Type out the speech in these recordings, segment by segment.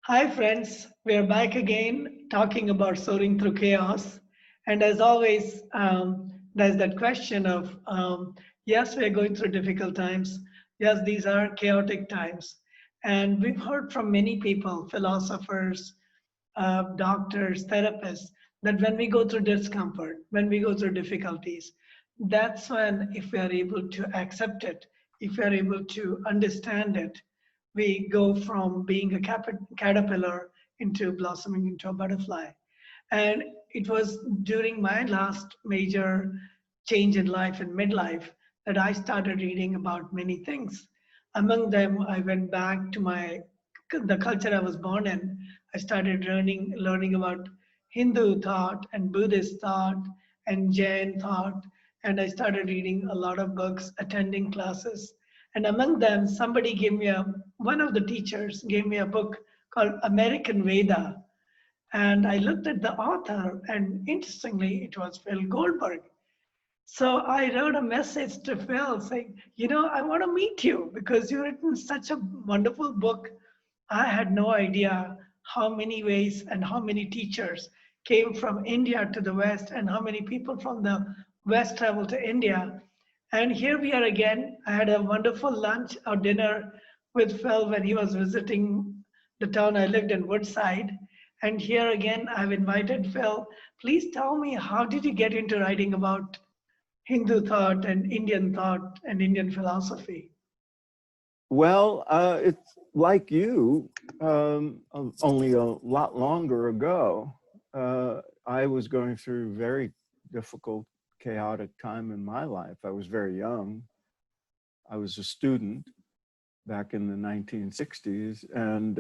Hi, friends. We are back again talking about soaring through chaos. And as always, there's that question of yes, we are going through difficult times. Yes, these are chaotic times. And we've heard from many people, philosophers, doctors, therapists, that when we go through discomfort, when we go through difficulties, that's when, if we are able to accept it, if we are able to understand it, we go from being a caterpillar into blossoming into a butterfly. And it was during my last major change in life in midlife that I started reading about many things. Among them, I went back to the culture I was born in. I started learning about Hindu thought and Buddhist thought and Jain thought. And I started reading a lot of books, attending classes. And among them, one of the teachers gave me a book called American Veda, and I looked at the author, and interestingly, it was Phil Goldberg. So I wrote a message to Phil saying, I want to meet you because you've written such a wonderful book. I had no idea how many ways and how many teachers came from India to the West and how many people from the West traveled to India. And here we are again. I had a wonderful lunch or dinner with Phil when he was visiting the town I lived in, Woodside. And here again, I've invited Phil. Please tell me, how did you get into writing about Hindu thought and Indian philosophy? Well, it's like you, only a lot longer ago. I was going through a very difficult, chaotic time in my life. I was very young. I was a student back in the 1960s, and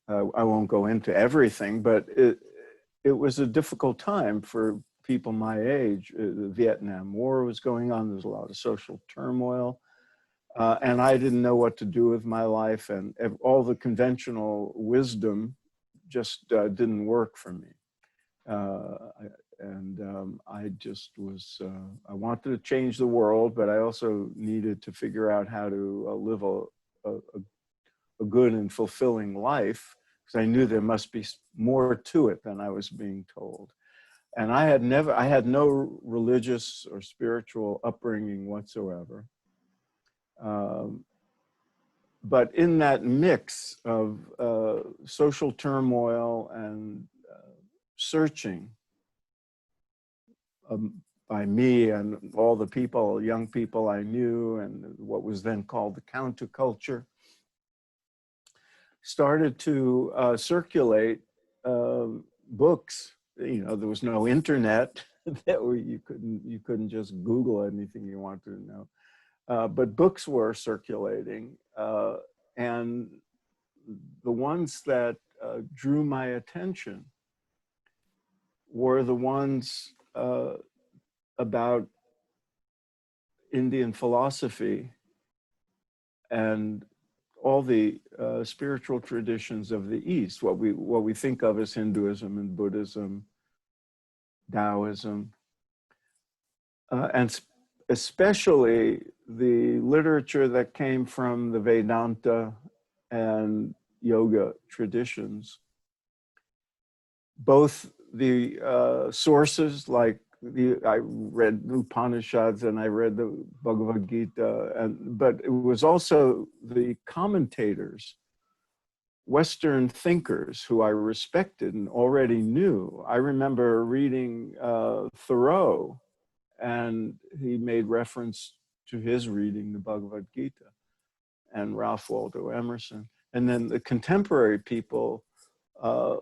I won't go into everything, but it was a difficult time for people my age. The Vietnam War was going on. There was a lot of social turmoil. And I didn't know what to do with my life, and all the conventional wisdom just didn't work for me. I just was, I wanted to change the world, but I also needed to figure out how to live a good and fulfilling life, because I knew there must be more to it than I was being told. And I had no religious or spiritual upbringing whatsoever. But in that mix of social turmoil and searching by me and all the people, young people I knew, and what was then called the counterculture, started to circulate books. There was no internet. You couldn't just Google anything you wanted to know. But books were circulating, and the ones that drew my attention were the ones about Indian philosophy and all the spiritual traditions of the East, what we think of as Hinduism and Buddhism, Taoism, and especially the literature that came from the Vedanta and yoga traditions. Both the sources, like I read Upanishads and I read the Bhagavad Gita, but it was also the commentators, Western thinkers who I respected and already knew. I remember reading Thoreau, and he made reference to his reading the Bhagavad Gita, and Ralph Waldo Emerson. And then the contemporary people,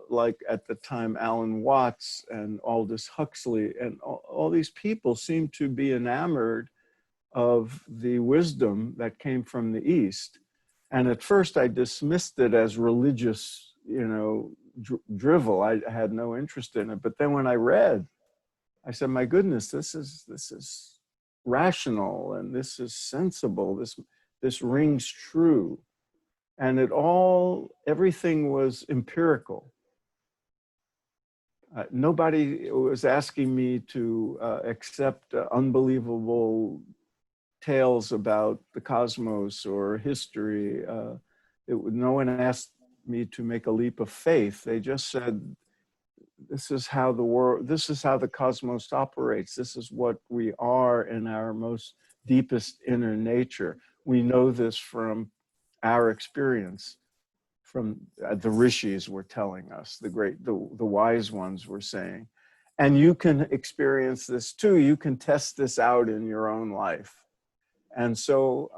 like at the time Alan Watts and Aldous Huxley, and all these people seemed to be enamored of the wisdom that came from the East. And at first I dismissed it as religious, drivel. I had no interest in it. But then when I read, I said, my goodness, this is rational, and this is sensible. This rings true. And everything was empirical. Nobody was asking me to accept unbelievable tales about the cosmos or history. No one asked me to make a leap of faith. They just said, this is how the world, this is how the cosmos operates. This is what we are in our most deepest inner nature. We know this from our experience, from the rishis were telling us, the wise ones were saying. And you can experience this too. You can test this out in your own life. And so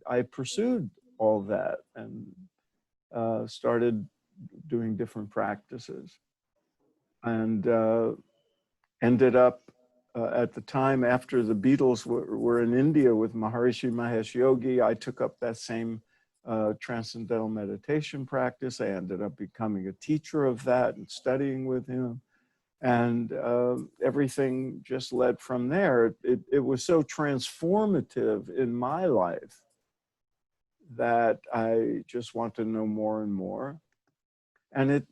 I pursued all that and started doing different practices, and ended up at the time after the Beatles were in India with Maharishi Mahesh Yogi. I took up that same transcendental meditation practice. I ended up becoming a teacher of that and studying with him. And everything just led from there. It was so transformative in my life that I just want to know more and more. And it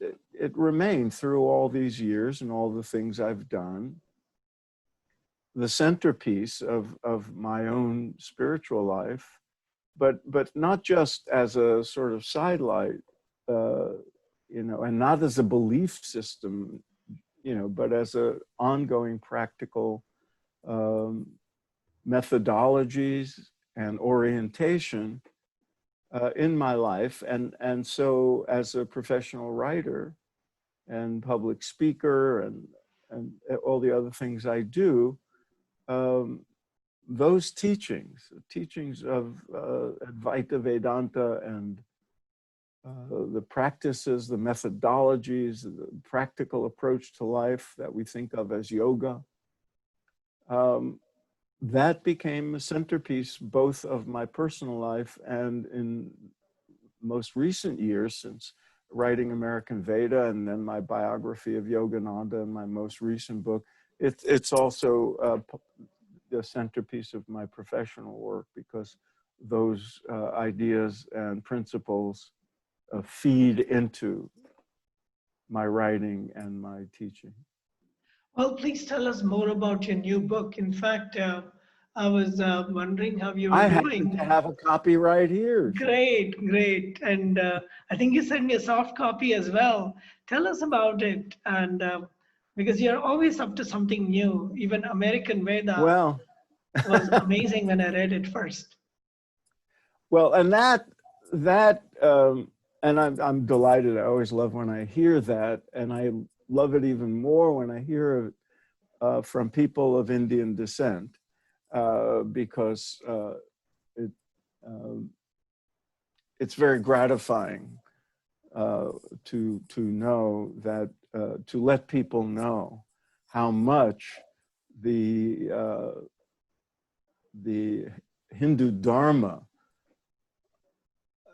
remained through all these years and all the things I've done, the centerpiece of my own spiritual life, but not just as a sort of sidelight, you know, and not as a belief system, you know, but as a ongoing practical methodologies and orientation in my life. And so as a professional writer and public speaker and all the other things I do, those teachings of Advaita Vedanta and the practices, the methodologies, the practical approach to life that we think of as yoga, that became a centerpiece both of my personal life and in most recent years, since writing American Veda and then my biography of Yogananda and my most recent book, it's also the centerpiece of my professional work, because those ideas and principles feed into my writing and my teaching. Well, please tell us more about your new book. In fact, I was wondering how you were I happen doing. to have a copy right here. Great, great. And I think you sent me a soft copy as well. Tell us about it. And because you're always up to something new. Even American Veda Well, was amazing when I read it first. well, and and I'm delighted. I always love when I hear that, and I love it even more when I hear it from people of Indian descent, because it's very gratifying to know that, to let people know how much the Hindu Dharma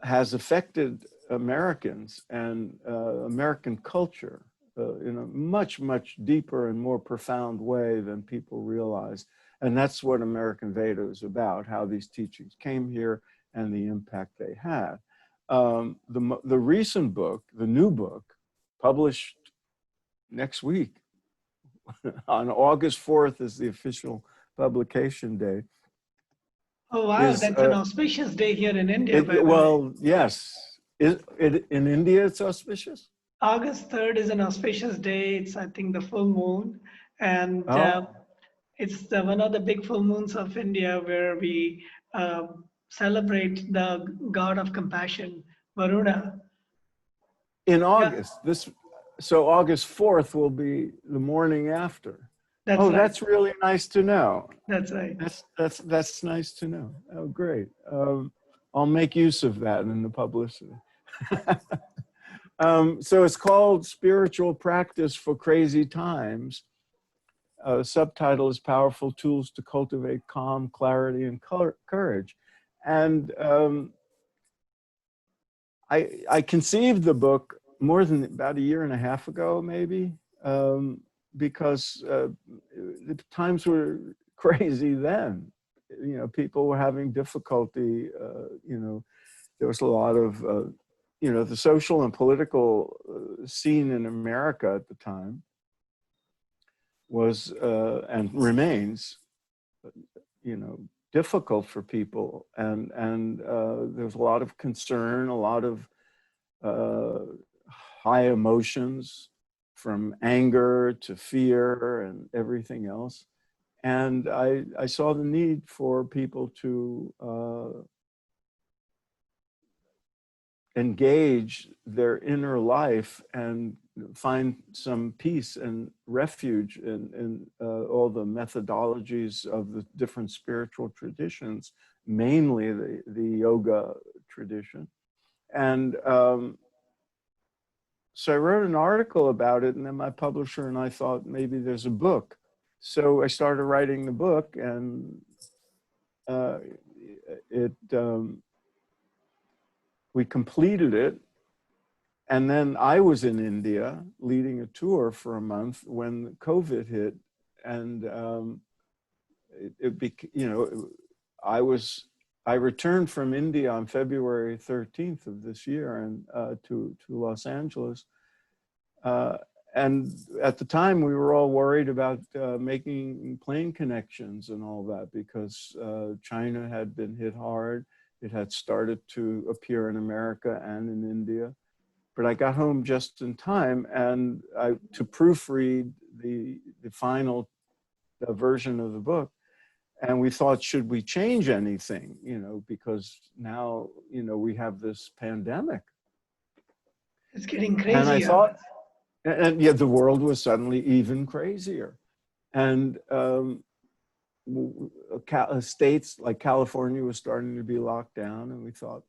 has affected Americans and American culture in a much, much deeper and more profound way than people realize. And that's what American Veda is about, how these teachings came here and the impact they had. The recent book, the new book, published next week, on August 4th is the official publication date. Oh, wow. That's an auspicious day here in India, by the way. Well, yes. In India, it's auspicious? August 3rd is an auspicious day. It's, I think, the full moon. And it's one of the big full moons of India, where we celebrate the god of compassion, Varuna. In August. Yeah. So August 4th will be the morning after. That's right. That's really nice to know. That's right. That's nice to know. Oh, great. I'll make use of that in the publicity. So it's called Spiritual Practice for Crazy Times. Subtitle is Powerful Tools to Cultivate Calm, Clarity, and Courage. And I conceived the book more than about a year and a half ago, maybe, because the times were crazy then. You know, people were having difficulty. You know, there was a lot of, you know, the social and political scene in America at the time was and remains, you know, difficult for people, and there's a lot of concern, a lot of high emotions, from anger to fear and everything else. And I saw the need for people to engage their inner life and find some peace and refuge in all the methodologies of the different spiritual traditions, mainly the yoga tradition. And so I wrote an article about it, and then my publisher and I thought maybe there's a book. So I started writing the book, and we completed it. And then I was in India leading a tour for a month when COVID hit, and I returned from India on February 13th of this year and to Los Angeles. And at the time, we were all worried about making plane connections and all that, because China had been hit hard. It had started to appear in America and in India. But I got home just in time and to proofread the final version of the book. And we thought, should we change anything? Because now, we have this pandemic. It's getting crazier. And I thought, and yet the world was suddenly even crazier. And states like California was starting to be locked down, and we thought,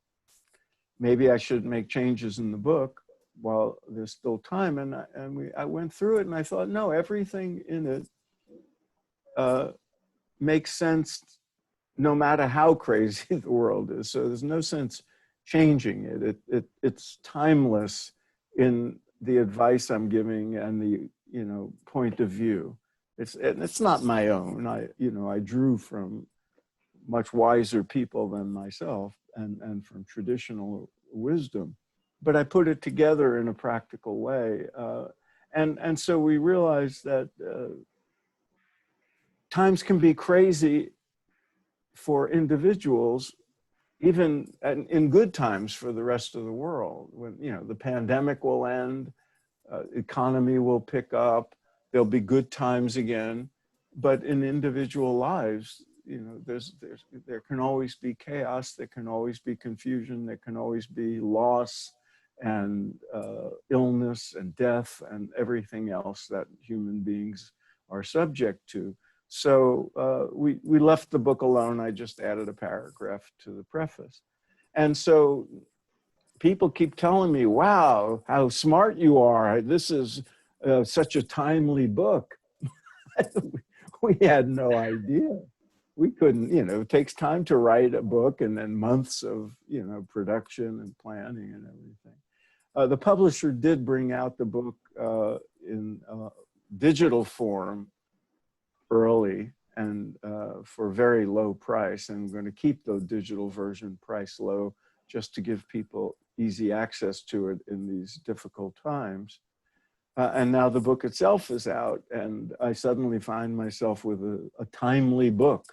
maybe I should make changes in the book while there's still time. And I went through it, and I thought, no, everything in it makes sense no matter how crazy the world is. So there's no sense changing it. It's timeless in the advice I'm giving and the point of view. It's not my own. I drew from much wiser people than myself and from traditional wisdom, but I put it together in a practical way. And so we realized that times can be crazy for individuals, even in good times for the rest of the world. When the pandemic will end, economy will pick up, there'll be good times again. But in individual lives, there can always be chaos, there can always be confusion, there can always be loss and illness and death and everything else that human beings are subject to. So we left the book alone. I just added a paragraph to the preface. And so people keep telling me, wow, how smart you are. This is such a timely book. We had no idea. We couldn't, it takes time to write a book, and then months of, production and planning and everything. The publisher did bring out the book in digital form early and for a very low price. And I'm going to keep the digital version price low just to give people easy access to it in these difficult times. And now the book itself is out, and I suddenly find myself with a timely book,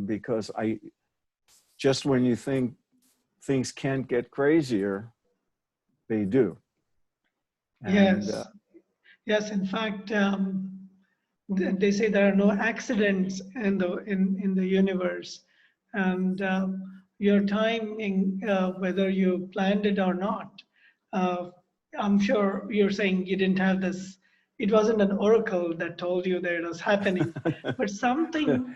because just when you think things can't get crazier, they do. And, yes. In fact, they say there are no accidents in the universe, and your timing, whether you planned it or not. I'm sure you're saying you didn't have this. It wasn't an oracle that told you that it was happening, but something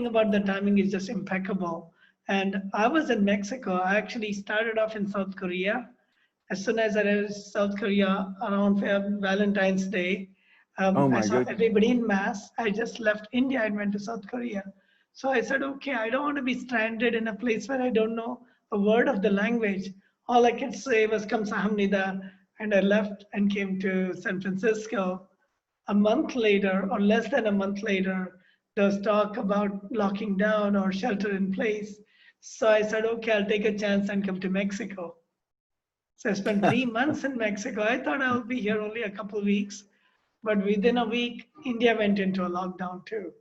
about the timing is just impeccable. And I was in Mexico. I actually started off in South Korea. As soon as I reached South Korea around Valentine's Day, I saw everybody in mass. I just left India and went to South Korea. So I said, okay, I don't want to be stranded in a place where I don't know a word of the language. All I could say was Kamsahamnida, and I left and came to San Francisco. A month later, or less than a month later, there was talk about locking down or shelter in place. So I said, okay, I'll take a chance and come to Mexico. So I spent 3 months in Mexico. I thought I would be here only a couple of weeks, but within a week, India went into a lockdown too.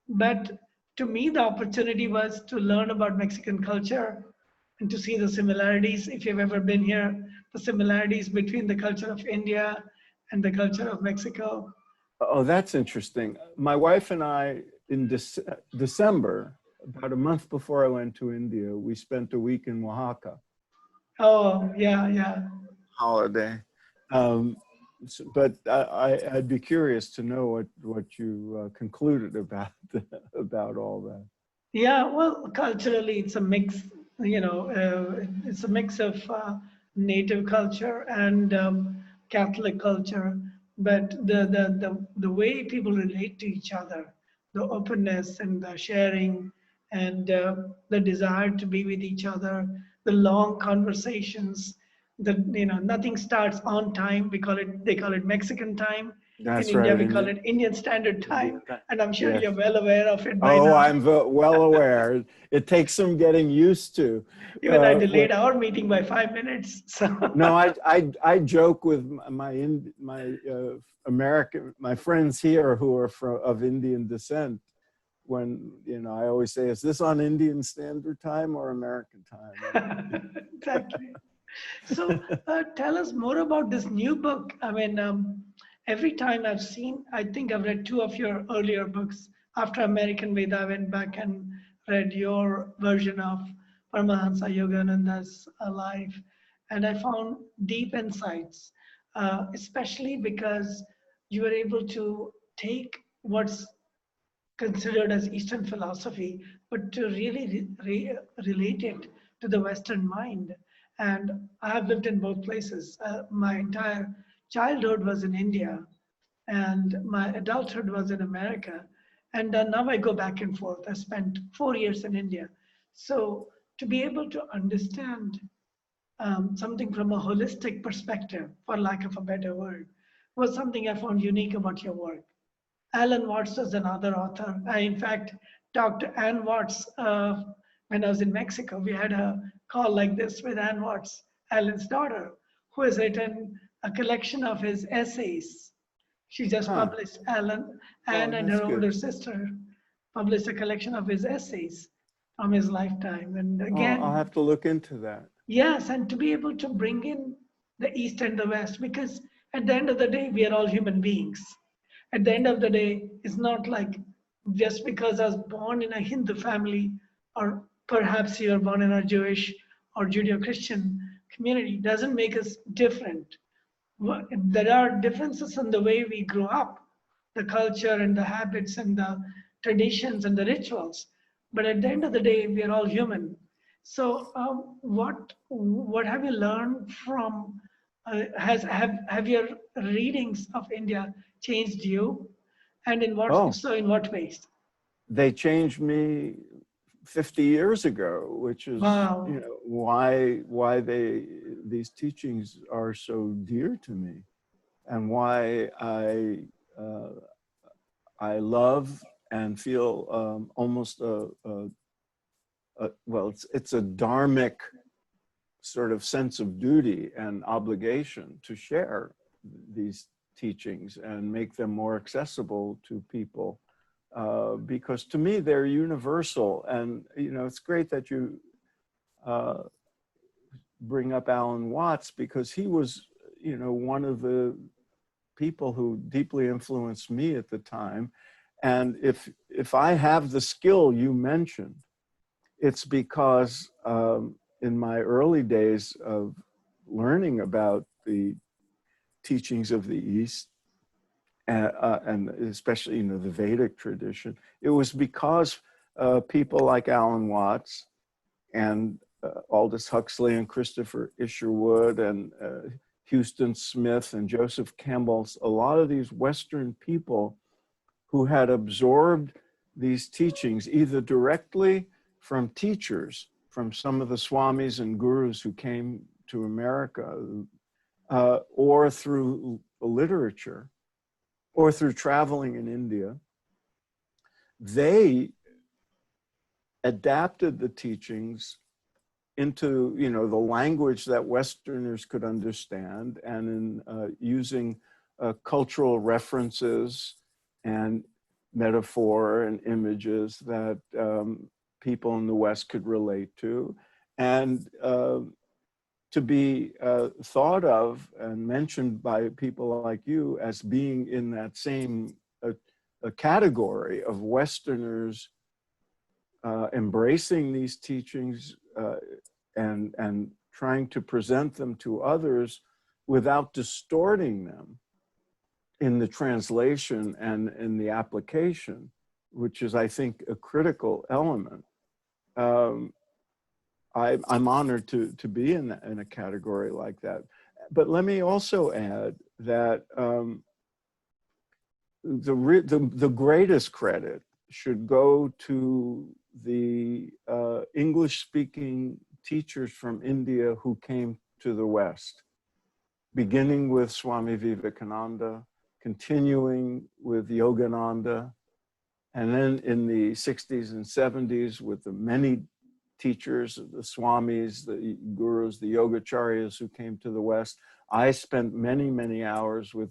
But to me, the opportunity was to learn about Mexican culture, and to see the similarities. If you've ever been here, the similarities between the culture of India and the culture of Mexico. Oh, that's interesting. My wife and I, in December, about a month before I went to India, we spent a week in Oaxaca. Oh, yeah, yeah. Holiday. But I'd be curious to know what you concluded about about all that. Yeah, well, culturally, it's a mix, it's a mix of native culture and Catholic culture. But the way people relate to each other, the openness and the sharing and the desire to be with each other, the long conversations, nothing starts on time. They call it Mexican time. In That's India, right, we call Indian. it Indian Standard Time, and I'm sure Yes. you're well aware of it by Oh, now. I'm well aware. It takes some getting used to. Even I What, delayed our meeting by 5 minutes. So no, I joke with my American my friends here who are of Indian descent. When I always say, "Is this on Indian Standard Time or American time?" exactly. So tell us more about this new book. I mean, every time I think I've read two of your earlier books. After American Veda, I went back and read your version of Paramahansa Yogananda's life, and I found deep insights, especially because you were able to take what's considered as Eastern philosophy, but to really relate it to the Western mind. And I have lived in both places. My entire childhood was in India, and my adulthood was in America. And now I go back and forth. I spent 4 years in India. So to be able to understand something from a holistic perspective, for lack of a better word, was something I found unique about your work. Alan Watts was another author. I, in fact, talked to Ann Watts when I was in Mexico. We had a call like this with Ann Watts, Alan's daughter, who has written a collection of his essays. She just Huh. published, Alan, Oh, Anne and that's her good. older sister published a collection of his essays from his lifetime. And Oh, I'll again, have to look into that. yes, and to be able to bring in the East and the West, because at the end of the day, we are all human beings. At the end of the day, it's not like just because I was born in a Hindu family, or perhaps you are born in a Jewish or Judeo-Christian community, doesn't make us different. There are differences in the way we grew up, the culture and the habits and the traditions and the rituals. But at the end of the day, we are all human. So, what have you learned from? Have your readings of India changed you? And in what, if Oh, so, in what ways? they changed me 50 years ago, which is Wow. why these teachings are so dear to me, and why I love and feel almost well, it's a dharmic sort of sense of duty and obligation to share these teachings and make them more accessible to people, because to me they're universal. And it's great that you uh, bring up Alan Watts, because he was one of the people who deeply influenced me at the time. And if I have the skill you mentioned, it's because in my early days of learning about the teachings of the East, and especially the Vedic tradition, it was because people like Alan Watts and Aldous Huxley and Christopher Isherwood and Houston Smith and Joseph Campbell, a lot of these Western people who had absorbed these teachings either directly from teachers, from some of the swamis and gurus who came to America, or through literature, or through traveling in India. They adapted the teachings into the language that Westerners could understand, and in using cultural references and metaphor and images that people in the West could relate to. and to be thought of and mentioned by people like you as being in that same a category of Westerners embracing these teachings and trying to present them to others without distorting them in the translation and in the application, which is, I think, a critical element. I'm honored to be in a category like that. But let me also add that the greatest credit should go to the English-speaking teachers from India who came to the West, beginning with Swami Vivekananda, continuing with Yogananda, and then in the 60s and 70s with the many teachers, the swamis, the gurus, the yogacharyas who came to the West. I spent many, many hours with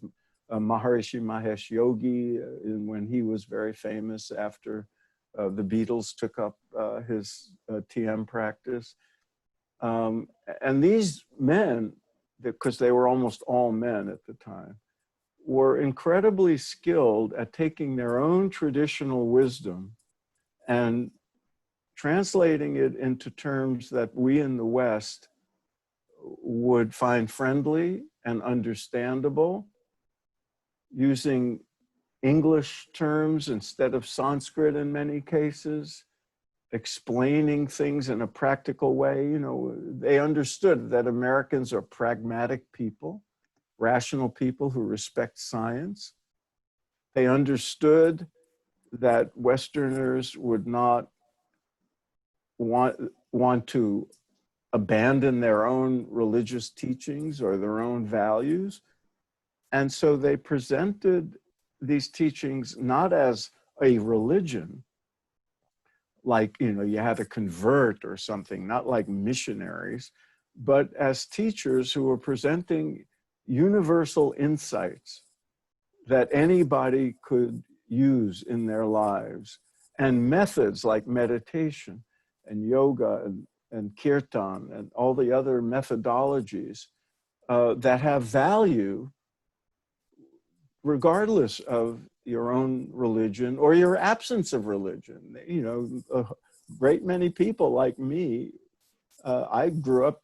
Maharishi Mahesh Yogi when he was very famous after the Beatles took up his TM practice. And these men, because they were almost all men at the time, were incredibly skilled at taking their own traditional wisdom and translating it into terms that we in the West would find friendly and understandable, using English terms instead of Sanskrit in many cases, explaining things in a practical way. You know, they understood that Americans are pragmatic people, rational people who respect science. They understood that Westerners would not want to abandon their own religious teachings or their own values. And so they presented these teachings not as a religion, like, you know, you had to convert or something, not like missionaries, but as teachers who were presenting universal insights that anybody could use in their lives, and methods like meditation and yoga and kirtan and all the other methodologies that have value regardless of your own religion or your absence of religion. You know, a great many people like me, I grew up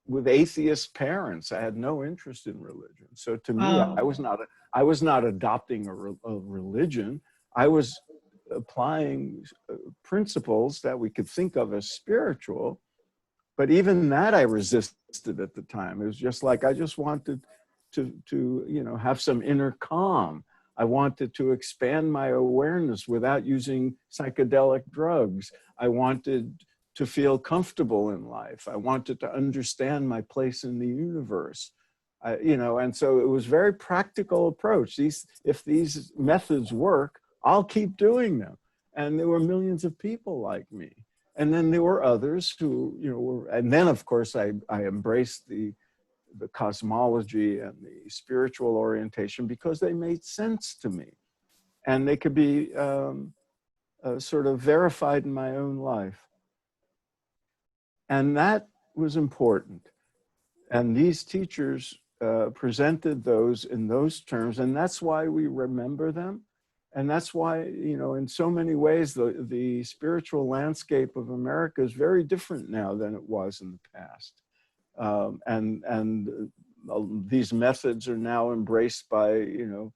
with atheist parents. I had no interest in religion. So to me, I was not adopting a religion. I was applying principles that we could think of as spiritual. But even that I resisted at the time. It was just like, I just wanted to you know, have some inner calm. I wanted to expand my awareness without using psychedelic drugs. I wanted to feel comfortable in life. I wanted to understand my place in the universe. You know, and so it was a very practical approach. If these methods work, I'll keep doing them. And there were millions of people like me. And then there were others who, you know, and then of course I embraced the cosmology and the spiritual orientation because they made sense to me. And they could be sort of verified in my own life. And that was important. And these teachers presented those in those terms, and that's why we remember them. And that's why, you know, in so many ways, the spiritual landscape of America is very different now than it was in the past. And these methods are now embraced by, you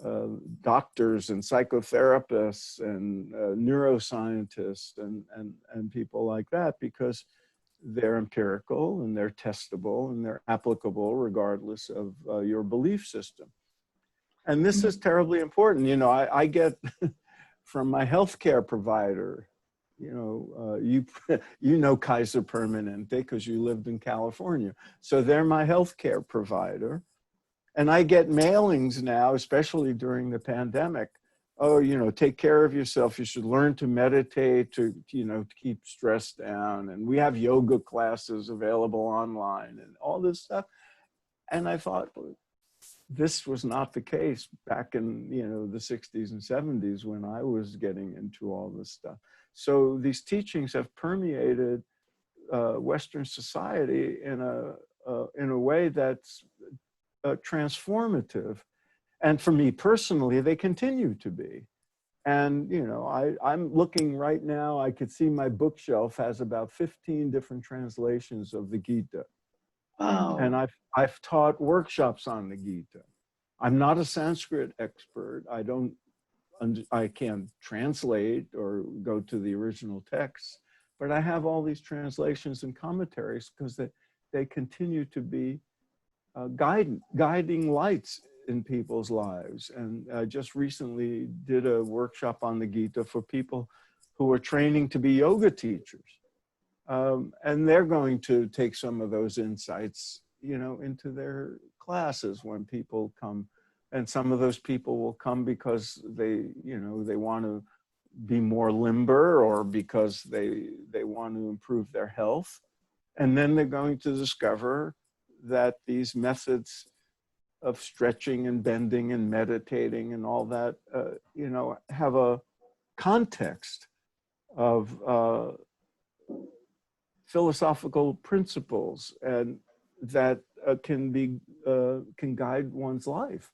know, doctors and psychotherapists and neuroscientists and people like that, because they're empirical and they're testable and they're applicable regardless of your belief system. And this is terribly important. You know, I get from my healthcare provider, you know, you know Kaiser Permanente because you lived in California. So they're my healthcare provider. And I get mailings now, especially during the pandemic. Oh, you know, take care of yourself. You should learn to meditate to, you know, to keep stress down. And we have yoga classes available online and all this stuff. And I thought, this was not the case back in, you know, the 60s and 70s when I was getting into all this stuff. So these teachings have permeated Western society in a way that's transformative. And for me personally, they continue to be. And, you know, I'm looking right now, I could see my bookshelf has about 15 different translations of the Gita. Wow. And I've taught workshops on the Gita. I'm not a Sanskrit expert. I can't translate or go to the original text, but I have all these translations and commentaries because they continue to be guiding lights in people's lives. And I just recently did a workshop on the Gita for people who are training to be yoga teachers. And they're going to take some of those insights, you know, into their classes when people come. And some of those people will come because they, you know, they want to be more limber or because they want to improve their health. And then they're going to discover that these methods of stretching and bending and meditating and all that, you know, have a context of philosophical principles and that can guide one's life.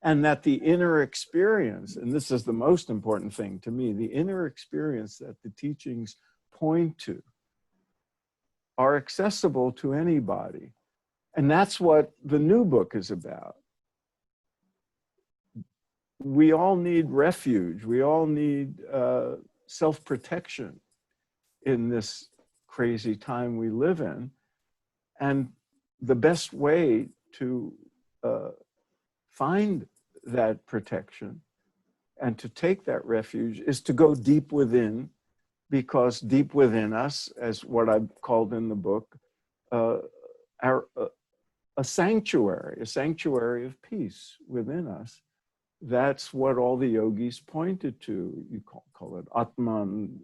And that the inner experience, and this is the most important thing to me, the inner experience that the teachings point to are accessible to anybody. And that's what the new book is about. We all need refuge. We all need self-protection in this crazy time we live in. And the best way to find that protection and to take that refuge is to go deep within, because deep within us, as what I've called in the book, a sanctuary of peace within us. That's what all the yogis pointed to. You call it Atman,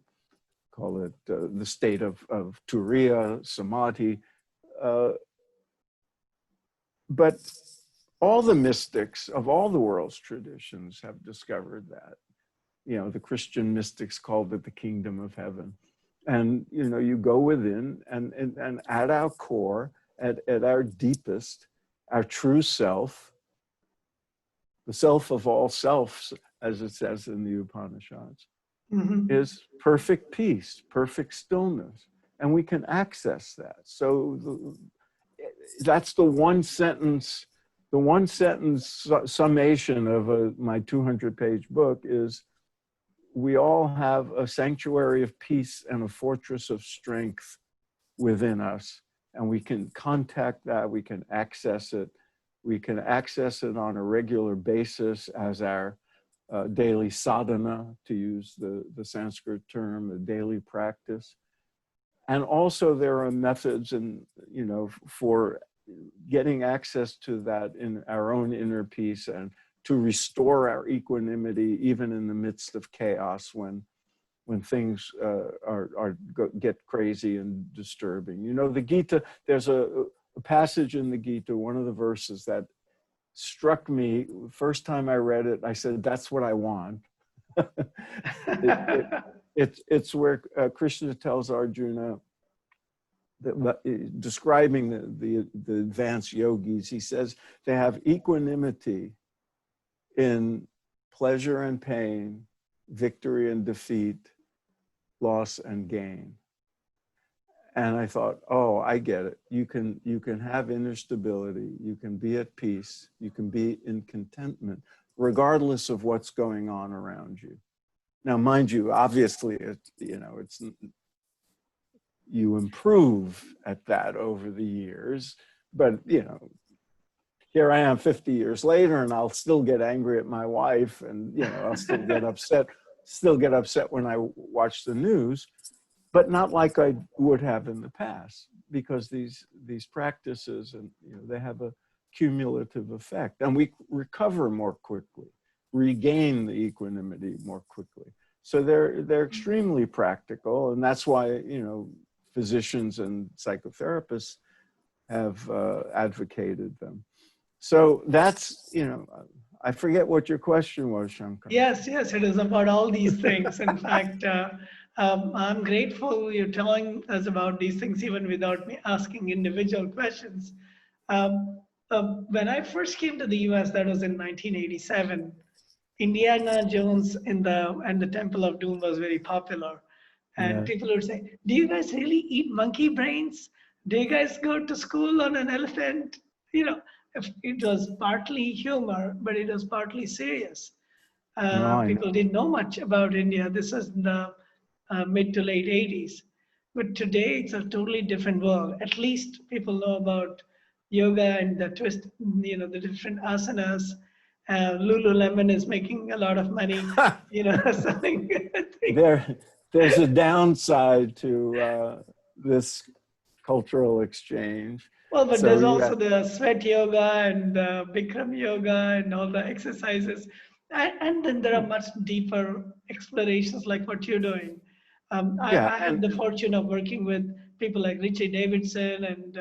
call it the state of Turiya, Samadhi. But all the mystics of all the world's traditions have discovered that. You know, the Christian mystics called it the kingdom of heaven. And, you know, you go within and at our core, at our deepest, our true self, the self of all selves, as it says in the Upanishads, is perfect peace, perfect stillness. And we can access that. So that's the one sentence summation of my 200-page book is, we all have a sanctuary of peace and a fortress of strength within us. And we can contact that, we can access it. We can access it on a regular basis as our daily sadhana, to use the Sanskrit term, a daily practice. And also there are methods and, you know, for getting access to that in our own inner peace and to restore our equanimity, even in the midst of chaos when things get crazy and disturbing. You know, the Gita, there's a passage in the Gita, one of the verses that struck me. First time I read it, I said, that's what I want. It's where Krishna tells Arjuna, describing the advanced yogis, he says they have equanimity in pleasure and pain, victory and defeat, loss and gain. And I thought, oh, I get it. You can have inner stability, you can be at peace, you can be in contentment, regardless of what's going on around you. Now, mind you, obviously, you improve at that over the years, but you know, here I am 50 years later, and I'll still get angry at my wife, and you know, I'll still get upset when I watch the news, but not like I would have in the past, because these practices, and you know, they have a cumulative effect, and we recover more quickly, regain the equanimity more quickly. So they're extremely practical, and that's why, you know, physicians and psychotherapists have advocated them. So that's, you know, I forget what your question was, Shankar. Yes, it is about all these things. In fact, I'm grateful you're telling us about these things even without me asking individual questions. When I first came to the US, that was in 1987, Indiana Jones in the and the Temple of Doom was very popular. And Yeah. people would say, "Do you guys really eat monkey brains? Do you guys go to school on an elephant?" You know, if it was partly humor, but it was partly serious. No, I People know. didn't know much about India. This was in the mid to late 80s. But today it's a totally different world. At least people know about yoga and the twist, the different asanas. Lululemon is making a lot of money, selling things. there, there's a downside to this cultural exchange. Well, but So there's yeah, also the sweat yoga and Bikram yoga and all the exercises. And then there are much deeper explorations like what you're doing. yeah, I have the fortune of working with people like Richie Davidson and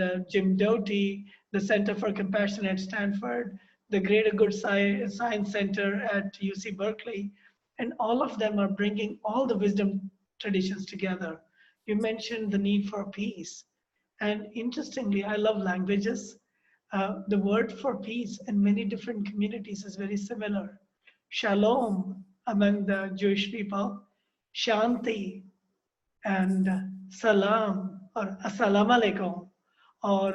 the Jim Doty, the Center for Compassion at Stanford, the Greater Good Science Center at UC Berkeley. And all of them are bringing all the wisdom traditions together. You mentioned the need for peace. And interestingly, I love languages. The word for peace in many different communities is very similar. Shalom among the Jewish people, Shanti and Salam or Assalamu alaikum or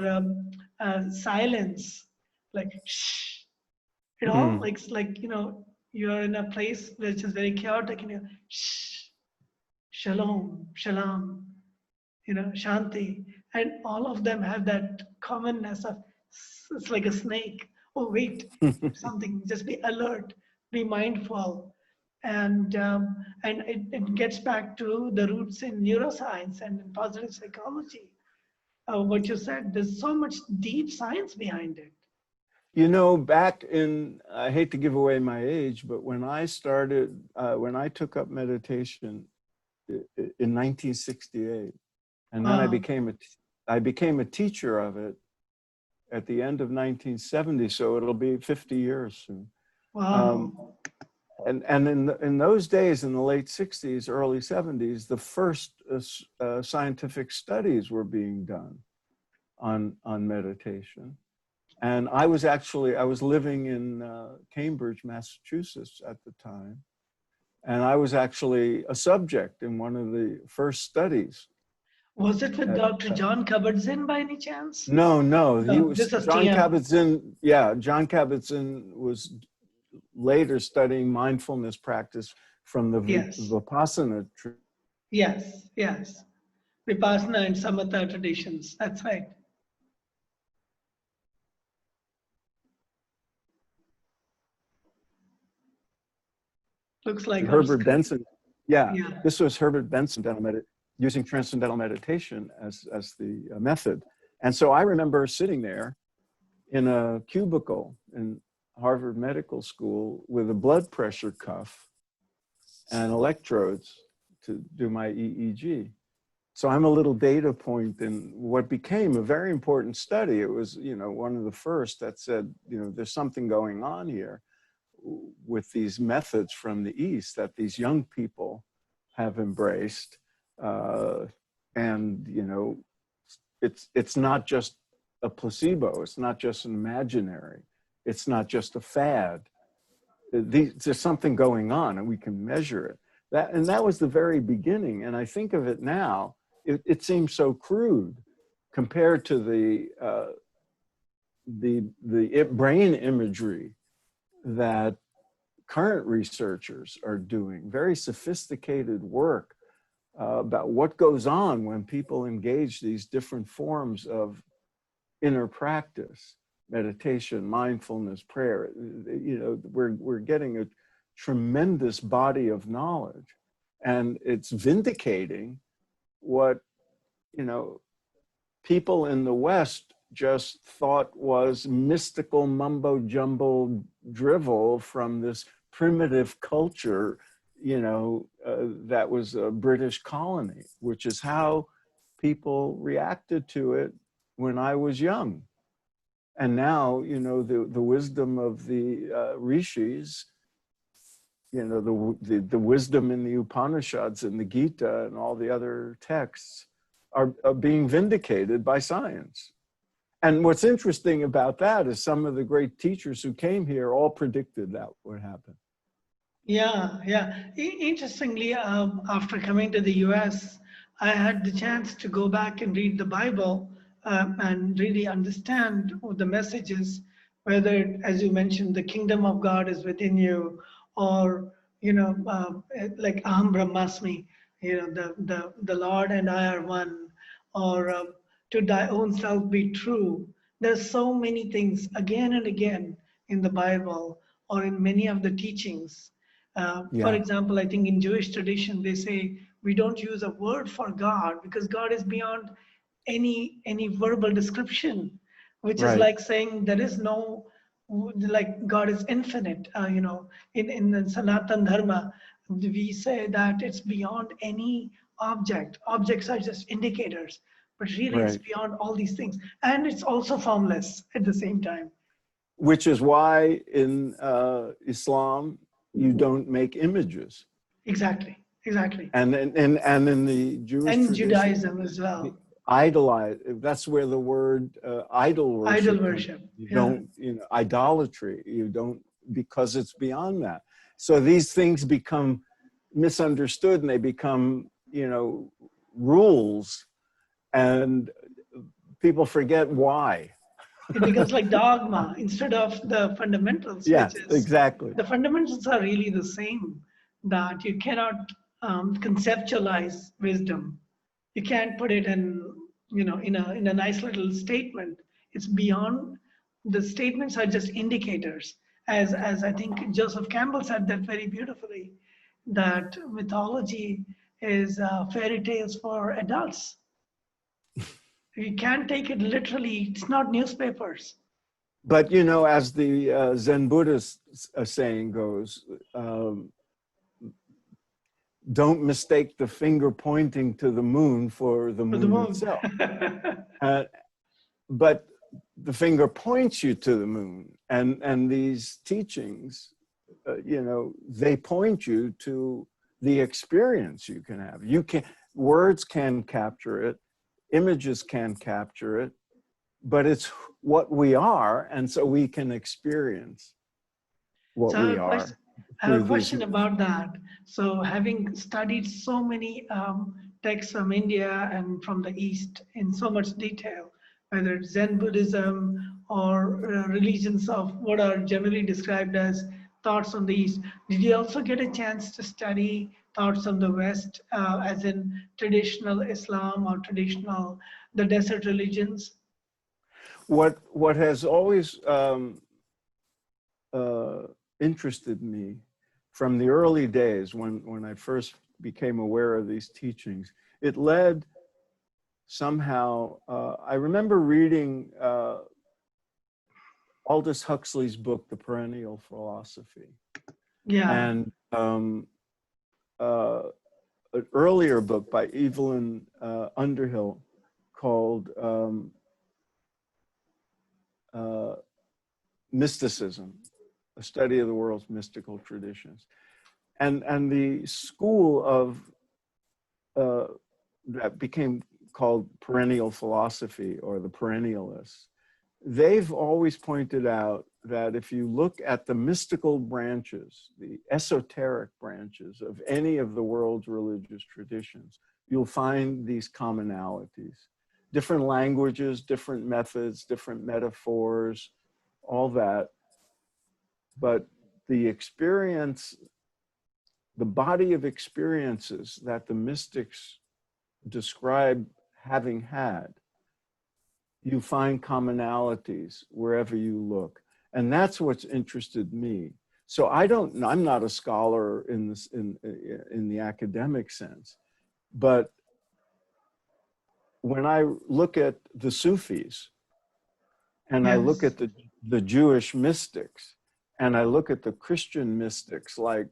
silence, like shh. It all mm, like you're in a place which is very chaotic and you shh, shalom, shalom, Shanti, and all of them have that commonness of it's like a snake. Oh, wait, something. Just be alert, be mindful, and it gets back to the roots in neuroscience and in positive psychology. What you said, there's so much deep science behind it. back in, I hate to give away my age, but when I started, when I took up meditation in 1968, and then Wow, I became a teacher of it at the end of 1970, so it'll be 50 years soon. Um, wow. and in those days, in the late 60s, early 70s, the first scientific studies were being done on meditation. And I was living in Cambridge, Massachusetts at the time. And I was actually a subject in one of the first studies. Was it with At, Dr. John Kabat-Zinn by any chance? no, he No, was, this is John TM. Kabat-Zinn, yeah, John Kabat-Zinn was later studying mindfulness practice from the Yes, Vipassana. yes. Vipassana and Samatha traditions. That's right. Looks like our Herbert screen. Benson, yeah, Yeah. this was Herbert Benson using transcendental meditation as the method. And so I remember sitting there in a cubicle in Harvard Medical School with a blood pressure cuff and electrodes to do my EEG. So I'm a little data point in what became a very important study. It was, one of the first that said, there's something going on here with these methods from the East that these young people have embraced. And, it's not just a placebo. It's not just an imaginary. It's not just a fad. There's something going on and we can measure it. That was the very beginning. And I think of it now, it seems so crude compared to the brain imagery that current researchers are doing, very sophisticated work about what goes on when people engage these different forms of inner practice, meditation, mindfulness, prayer. We're getting a tremendous body of knowledge, and it's vindicating what people in the West just thought was mystical mumbo jumbo drivel from this primitive culture, that was a British colony, which is how people reacted to it when I was young. And now, the wisdom of the rishis you know, the wisdom in the Upanishads and the Gita and all the other texts are being vindicated by science. And what's interesting about that is some of the great teachers who came here all predicted that would happen. Yeah, yeah. Interestingly, after coming to the US, I had the chance to go back and read the Bible and really understand what the messages, whether, as you mentioned, the kingdom of God is within you, or, like Aham Brahmasmi, the Lord and I are one, or to thy own self be true. There's so many things again and again in the Bible or in many of the teachings. For Yeah, example, I think in Jewish tradition, they say we don't use a word for God because God is beyond any verbal description, which is right, like saying there is no, like God is infinite. In the Sanatan Dharma, we say that it's beyond any object. Objects are just indicators, but really it's right. beyond all these things, and it's also formless at the same time. Which is why in Islam, you don't make images. Exactly, exactly. And in the Jewish And tradition, Judaism as the well. idolize, that's where the word idol Idol worship comes. worship. You Yeah. don't, idolatry, you don't, because it's beyond that. So these things become misunderstood and they become, rules, and people forget why. It becomes like dogma instead of the fundamentals, Yeah, which is exactly. the fundamentals are really the same, that you cannot conceptualize wisdom. You can't put it in a nice little statement. It's beyond. The statements are just indicators, as I think Joseph Campbell said that very beautifully, that mythology is fairy tales for adults. You can't take it literally. It's not newspapers. But as the Zen Buddhist saying goes, don't mistake the finger pointing to the moon for the For the moon moon. itself. But the finger points you to the moon, and these teachings, they point you to the experience you can have. Words can capture it, images can capture it, but it's what we are, and so we can experience what So we are I have through a these. question about that. So having studied so many texts from India and from the East in so much detail, whether it's Zen Buddhism or religions of what are generally described as thoughts on the East, did you also get a chance to study thoughts on the West, as in traditional Islam or traditional the desert religions? What has always interested me from the early days when I first became aware of these teachings, it led somehow, I remember reading Aldous Huxley's book, The Perennial Philosophy, Yeah. and an earlier book by Evelyn Underhill called Mysticism, a study of the world's mystical traditions. And the school of that became called perennial philosophy, or the perennialists, they've always pointed out that if you look at the mystical branches, the esoteric branches of any of the world's religious traditions, you'll find these commonalities. Different languages, different methods, different metaphors, all that. But the experience, the body of experiences that the mystics describe having had, you find commonalities wherever you look. And that's what's interested me. So I'm not a scholar in this, in the academic sense, but when I look at the Sufis and I look Yes. at the Jewish mystics and I look at the Christian mystics like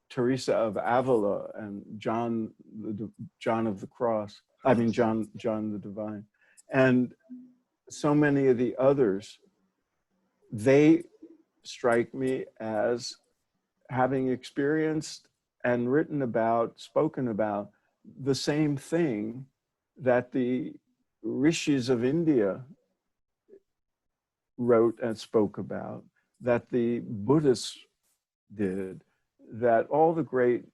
Teresa of Avila and John of the Cross, John the Divine, and so many of the others, they strike me as having experienced and written about, spoken about the same thing that the rishis of India wrote and spoke about, that the Buddhists did, that all the great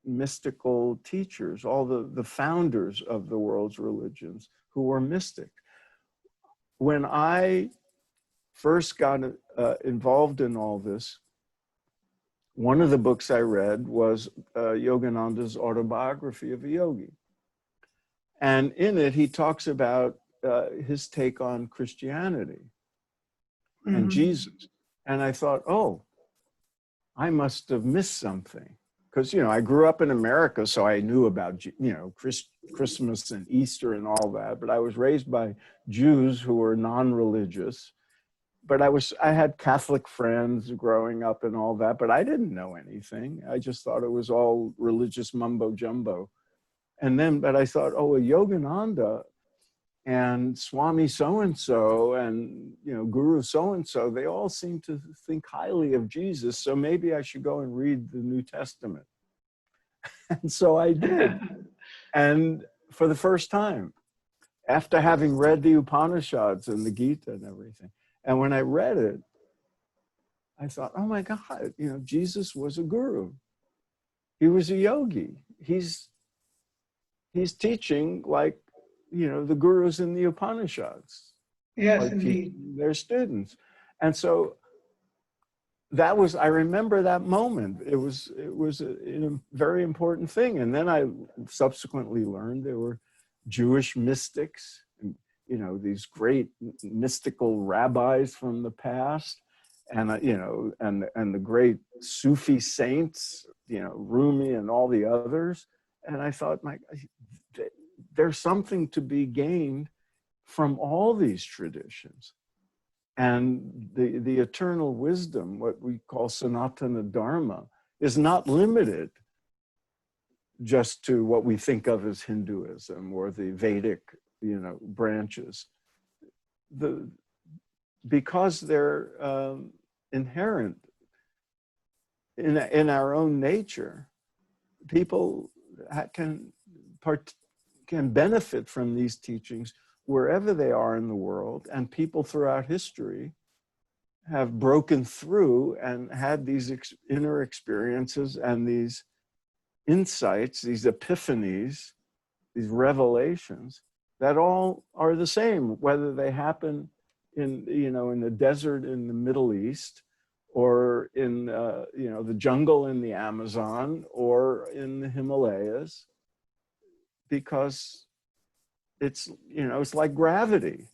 mystical teachers, all the founders of the world's religions who were mystic. When I first got involved in all this, one of the books I read was Yogananda's autobiography of a yogi. And in it, he talks about his take on Christianity and Jesus. And I thought, oh, I must have missed something. Because, I grew up in America, so I knew about, Christmas and Easter and all that. But I was raised by Jews who were non-religious. But I had Catholic friends growing up and all that, but I didn't know anything. I just thought it was all religious mumbo jumbo. But I thought, oh, a Yogananda and Swami so-and-so and, Guru so-and-so, they all seem to think highly of Jesus. So maybe I should go and read the New Testament. And so I did. And for the first time, after having read the Upanishads and the Gita and everything, and when I read it, I thought, oh my God, Jesus was a guru. He was a yogi. He's teaching like, the gurus in the Upanishads. Yes, indeed. Their students. And so I remember that moment. It was a very important thing. And then I subsequently learned there were Jewish mystics, these great mystical rabbis from the past, and and the great Sufi saints, Rumi and all the others. And I thought, there's something to be gained from all these traditions. And the eternal wisdom, what we call Sanatana Dharma, is not limited just to what we think of as Hinduism or the Vedic branches, because they're inherent in our own nature. People can benefit from these teachings wherever they are in the world, and people throughout history have broken through and had these inner experiences and these insights, these epiphanies, these revelations, that all are the same, whether they happen in the desert in the Middle East, or in the jungle in the Amazon, or in the Himalayas, because it's like gravity.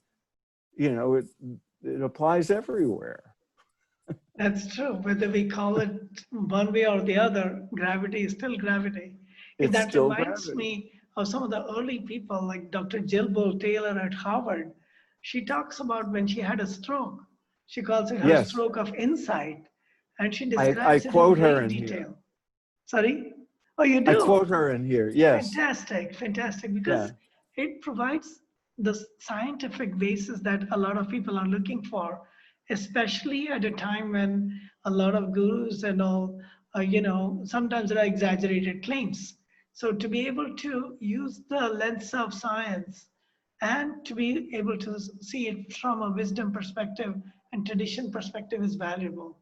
It applies everywhere. That's true. Whether we call it one way or the other, gravity is still gravity. That reminds me of some of the early people, like Dr. Jill Bolte Taylor at Harvard. She talks about when she had a stroke. She calls it her stroke of insight. And she describes it in great detail. Here. Sorry? Oh, you do? I quote her in here, yes. Fantastic, fantastic. Because it provides the scientific basis that a lot of people are looking for, especially at a time when a lot of gurus and all, sometimes there are exaggerated claims. So to be able to use the lens of science and to be able to see it from a wisdom perspective and tradition perspective is valuable.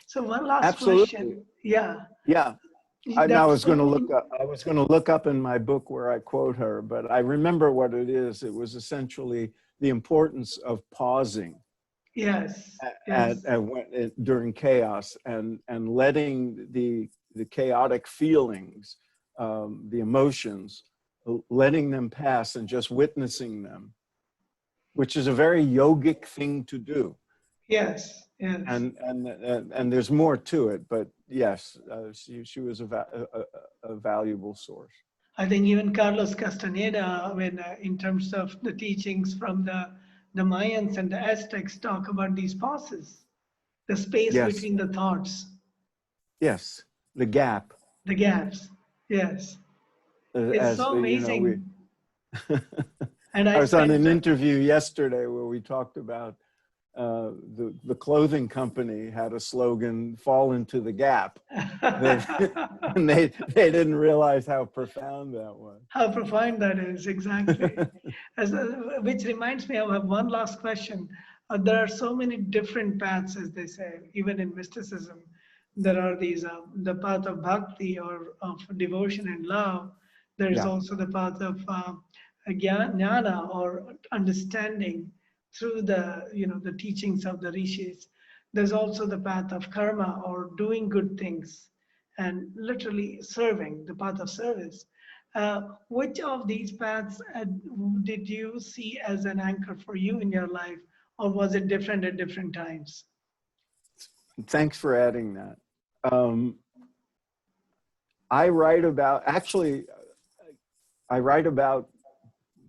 So one last question. Yeah. Yeah. I was going to look up in my book where I quote her, but I remember what it is. It was essentially the importance of pausing. Yes. During chaos and letting the chaotic feelings, the emotions, letting them pass and just witnessing them, which is a very yogic thing to do. Yes. Yes. And there's more to it, but yes, she was a valuable source. I think even Carlos Castaneda, when in terms of the teachings from the Mayans and the Aztecs, talk about these pauses, the space between the thoughts. Yes, the gap. The gaps. Yes. It's so amazing. And I was on an interview yesterday where we talked about the clothing company had a slogan, "Fall into the gap." And they didn't realize how profound that was. How profound that is, exactly. Which reminds me, I have one last question. There are so many different paths, as they say, even in mysticism. There are these, the path of bhakti or of devotion and love. There is Yeah. also the path of jnana or understanding through the, the teachings of the rishis. There's also the path of karma or doing good things and literally serving, the path of service. Which of these paths did you see as an anchor for you in your life, or was it different at different times? Thanks for adding that. I write about, actually, I write about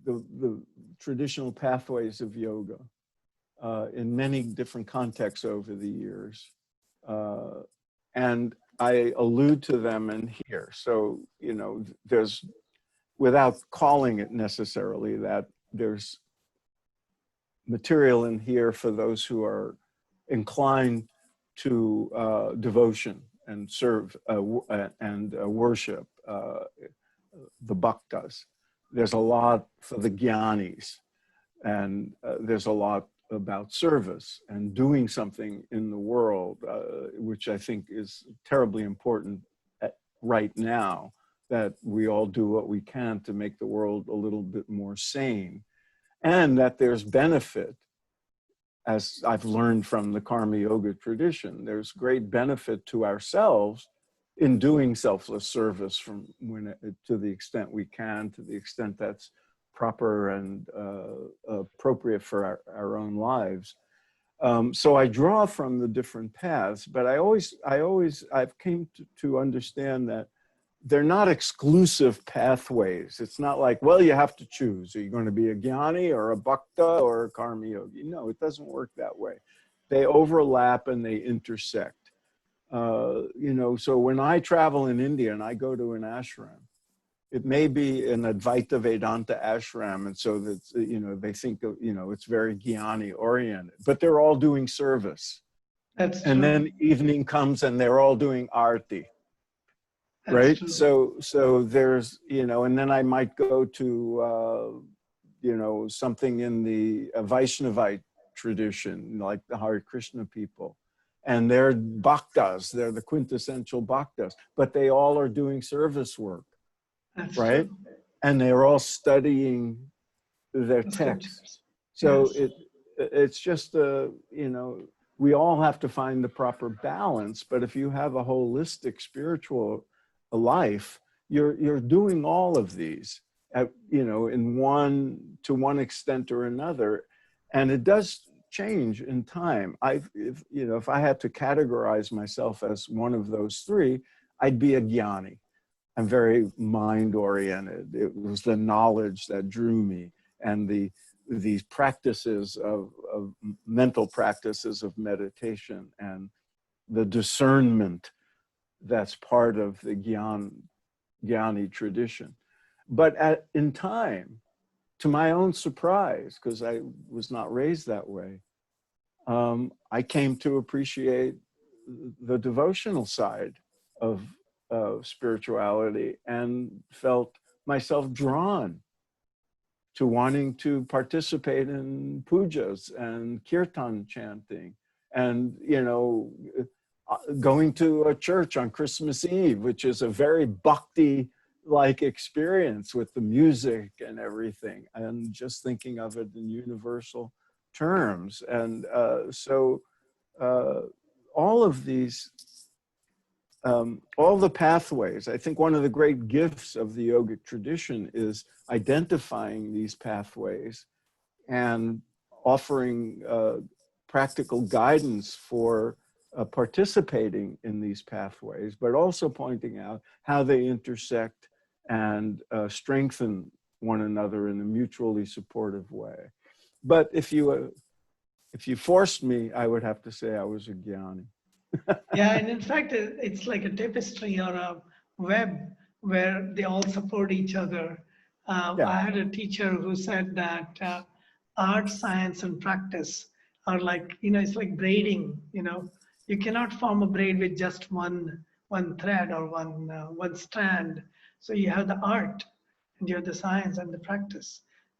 the traditional pathways of yoga in many different contexts over the years. And I allude to them in here. So, there's, without calling it necessarily that, there's material in here for those who are inclined to devotion and serve and worship, the bhaktas. There's a lot for the jnanis, and there's a lot about service and doing something in the world, which I think is terribly important right now, that we all do what we can to make the world a little bit more sane, and that there's benefit. As I've learned from the Karma Yoga tradition, there's great benefit to ourselves in doing selfless service to the extent we can, to the extent that's proper and appropriate for our own lives. So I draw from the different paths, but I've came to understand that they're not exclusive pathways. It's not like, well, you have to choose. Are you going to be a jnani or a bhakta or a karma yogi? No, it doesn't work that way. They overlap and they intersect. So when I travel in India and I go to an ashram, it may be an Advaita Vedanta ashram, and so that, they think of, it's very jnani oriented, but they're all doing service. That's and true. Then evening comes and they're all doing arti. That's right? true. So there's, and then I might go to, something in the Vaishnavite tradition, like the Hare Krishna people. And they're bhaktas, they're the quintessential bhaktas, but they all are doing service work, That's right? true. And they're all studying their The texts. scriptures. So Yes. it's just, we all have to find the proper balance, but if you have a holistic spiritual life, you're doing all of these, in one extent or another, and it does change in time. If I had to categorize myself as one of those three, I'd be a jnani. I'm very mind oriented. It was the knowledge that drew me, and these practices of mental practices of meditation and the discernment that's part of the jnani tradition. But in time, to my own surprise, because I was not raised that way, I came to appreciate the devotional side of spirituality and felt myself drawn to wanting to participate in pujas and kirtan chanting, and going to a church on Christmas Eve, which is a very bhakti-like experience with the music and everything, and just thinking of it in universal terms. And so all of these, all the pathways, I think one of the great gifts of the yogic tradition is identifying these pathways and offering practical guidance for participating in these pathways, but also pointing out how they intersect and strengthen one another in a mutually supportive way. But if you forced me, I would have to say I was a jnani. Yeah, and in fact, it's like a tapestry or a web where they all support each other. Yeah. I had a teacher who said that art, science, and practice are like, it's like braiding. You cannot form a braid with just one thread or one strand. So you have the art, and you have the science and the practice,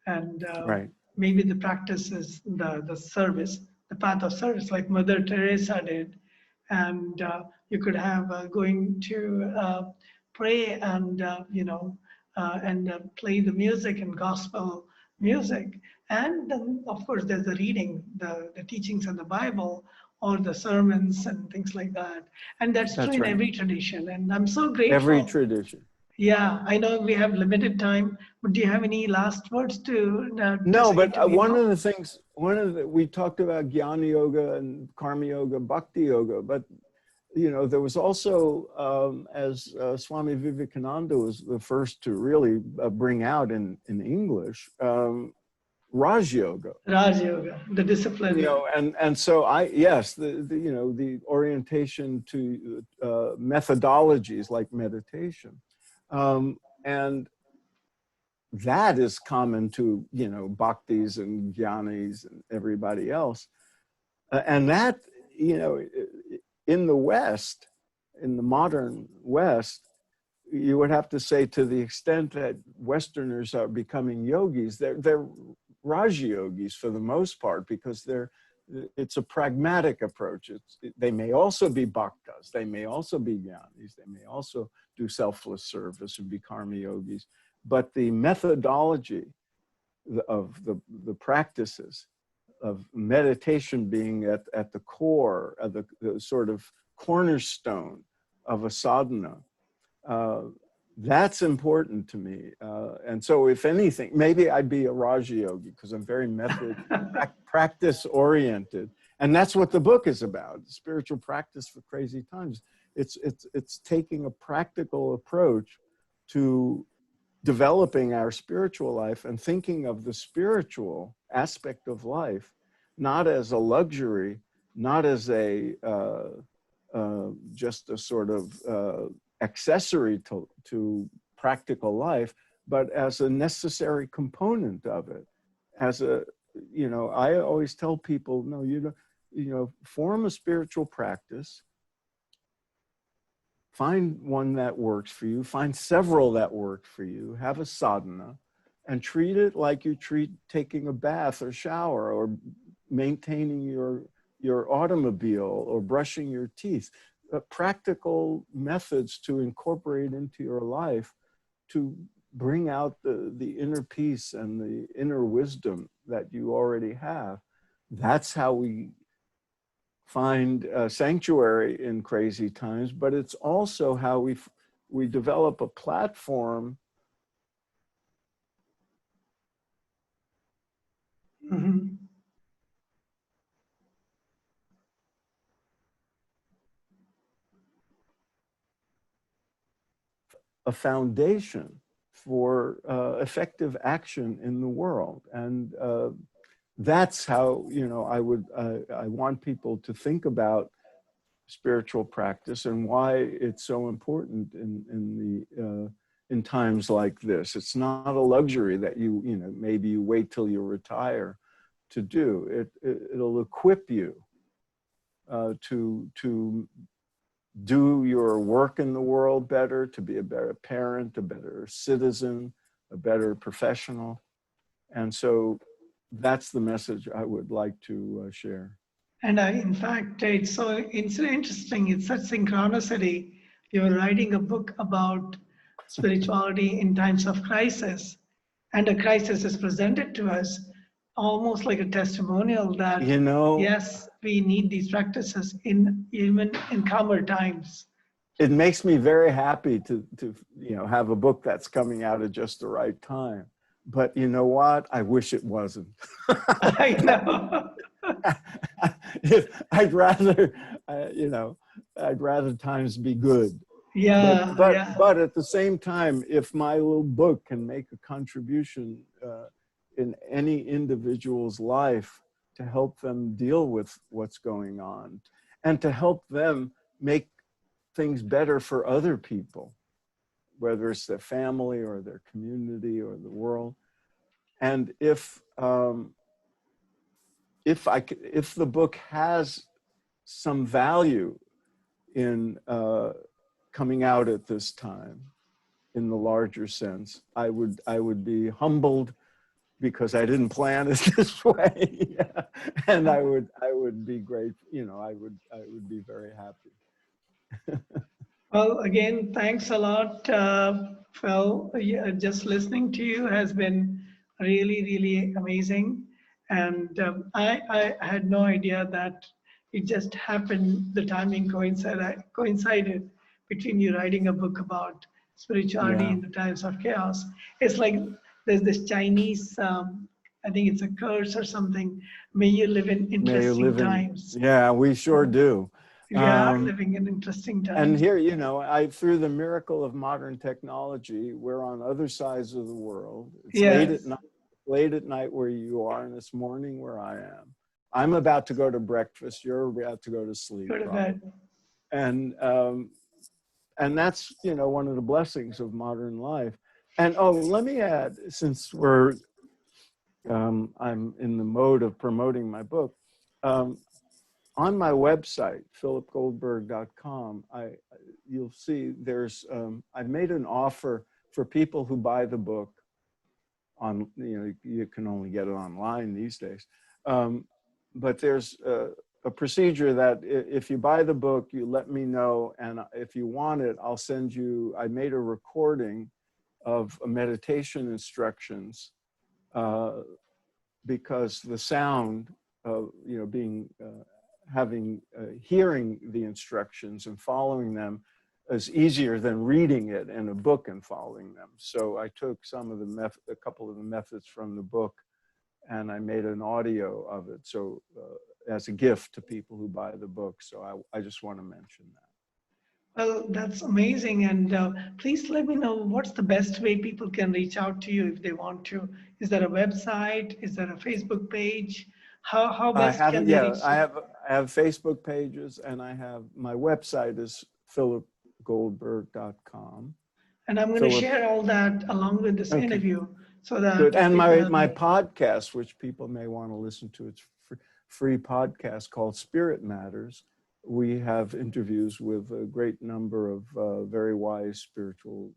and Right. maybe the practice is the service, the path of service, like Mother Teresa did. And you could have going to pray and play the music and gospel music. And then of course there's the reading, the teachings in the Bible, or the sermons and things like that. And that's true That's in right. every tradition, and I'm so Every grateful. tradition. Yeah, I know we have limited time, but do you have any last words to No, say but to one people? of the things, we talked about Jnana Yoga and Karma Yoga, Bhakti Yoga, but there was also, as Swami Vivekananda was the first to really bring out in English, Raj Yoga. Raj Yoga, the discipline. And so yes, the orientation to methodologies like meditation, and that is common to bhaktis and jnanis and everybody else, and that in the West, in the modern West, you would have to say, to the extent that Westerners are becoming yogis, they're Raja yogis for the most part, because it's a pragmatic approach. They may also be bhaktas, they may also be jnanis, they may also do selfless service and be karma yogis, but the methodology of the practices of meditation being at the core of the sort of cornerstone of a sadhana, that's important to me. And so if anything, maybe I'd be a Raja Yogi, because I'm very practice oriented. And that's what the book is about, spiritual practice for crazy times. It's taking a practical approach to developing our spiritual life and thinking of the spiritual aspect of life not as a luxury, not as just a sort of accessory to practical life, but as a necessary component of it. I always tell people, no, form a spiritual practice, find one that works for you, find several that work for you, have a sadhana, and treat it like you treat taking a bath or shower or maintaining your automobile or brushing your teeth. Practical methods to incorporate into your life to bring out the inner peace and the inner wisdom that you already have. That's how we find sanctuary in crazy times, but it's also how we develop a platform a foundation for effective action in the world. And that's how, I want people to think about spiritual practice and why it's so important in times like this. It's not a luxury that maybe you wait till you retire to do. It'll equip you to do your work in the world better, to be a better parent, a better citizen, a better professional. And so that's the message I would like to share. And in fact, it's so interesting. It's such synchronicity. You're writing a book about spirituality in times of crisis, and a crisis is presented to us almost like a testimonial that, yes, we need these practices even in calmer times. It makes me very happy to have a book that's coming out at just the right time. But you know what? I wish it wasn't. I know. I'd rather, I'd rather times be good. Yeah, but at the same time, if my little book can make a contribution in any individual's life to help them deal with what's going on and to help them make things better for other people, whether it's their family or their community or the world. And if if the book has some value in coming out at this time, in the larger sense, I would be humbled because I didn't plan it this way, and I would be grateful. I would be very happy. Well, again, thanks a lot, Phil. Yeah, just listening to you has been really, really amazing. And I had no idea that it just happened, the timing coincided between you writing a book about spirituality Yeah. in the times of chaos. It's like there's this Chinese, I think it's a curse or something. May you live in May you interesting live in. times. Yeah, we sure do. We are living in interesting And times. here, through the miracle of modern technology, we're on other sides of the world. It's Yes. late at night where you are, and it's morning where I am. I'm about to go to breakfast. You're about to go to sleep. Go to bed. And that's, one of the blessings of modern life. And let me add, since I'm in the mode of promoting my book, on my website, philipgoldberg.com, you'll see I've made an offer for people who buy the book on, you can only get it online these days. But there's a procedure that if you buy the book, you let me know. And if you want it, I'll send you, I made a recording of meditation instructions because the sound of, hearing the instructions and following them is easier than reading it in a book and following them. So I took a couple of the methods from the book, and I made an audio of it. So as a gift to people who buy the book. So I just want to mention that. Well, that's amazing. And please let me know what's the best way people can reach out to you if they want to. Is there a website? Is there a Facebook page? How best can they reach I you? have Facebook pages, and my website is philipgoldberg.com. And I'm going to share all that along with this interview so that good. And my podcast, which people may want to listen to, it's free podcast called Spirit Matters. We have interviews with a great number of very wise spiritual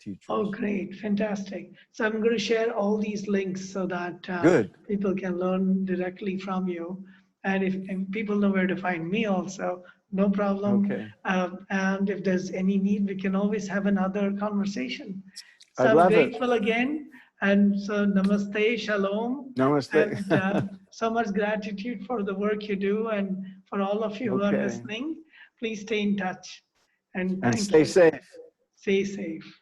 teachers. Oh, great. Fantastic. So I'm going to share all these links so that people can learn directly from you. And if people know where to find me also, no problem. Okay. And if there's any need, we can always have another conversation. So I'm grateful again. And so namaste, shalom. Namaste. And so much gratitude for the work you do, and for all of you who are listening. Please stay in touch. And thank you. Stay safe. Stay safe.